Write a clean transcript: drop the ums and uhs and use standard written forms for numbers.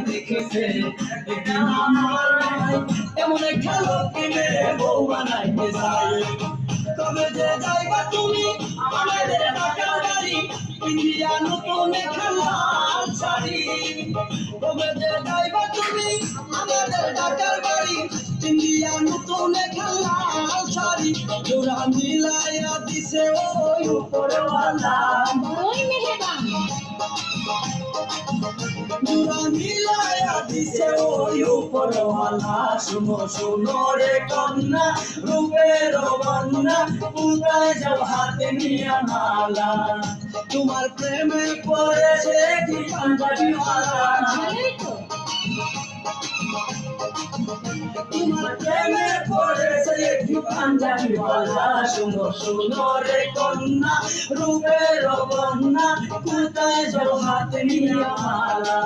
দেখেছে একদিন আমার ভাই এমন খেলো কিনে বউ বানাইতে চাই তবে যে যাইবা তুমি আমাদের ঢাকার বাড়ি ইন্ডিয়া নতুন খেলার শাড়ি তবে যে যাইবা তুমি আমাদের ঢাকার বাড়ি ইন্ডিয়া নতুন খেলার শাড়ি জোড়া মিলাইয়া দিছে ওই উপরওয়ালা বড়ই মেহেরবান। জোড়া মিলাইয়া দিছে ওই উপরওয়ালা শুনো শুনো রে কন্যা রূপের বন্যা কোথায় যাও হাতে নিয়ে মালা তোমার প্রেমে পড়েছে কি পাঞ্জাবিওয়ালা ভালোই তো। তোমার প্রেমে পড়েছে কি পাঞ্জাবিওয়ালা শুনো শুনো রে কন্যা রূপের বন্যা কোথায় যাও হাতে নিয়ে মালা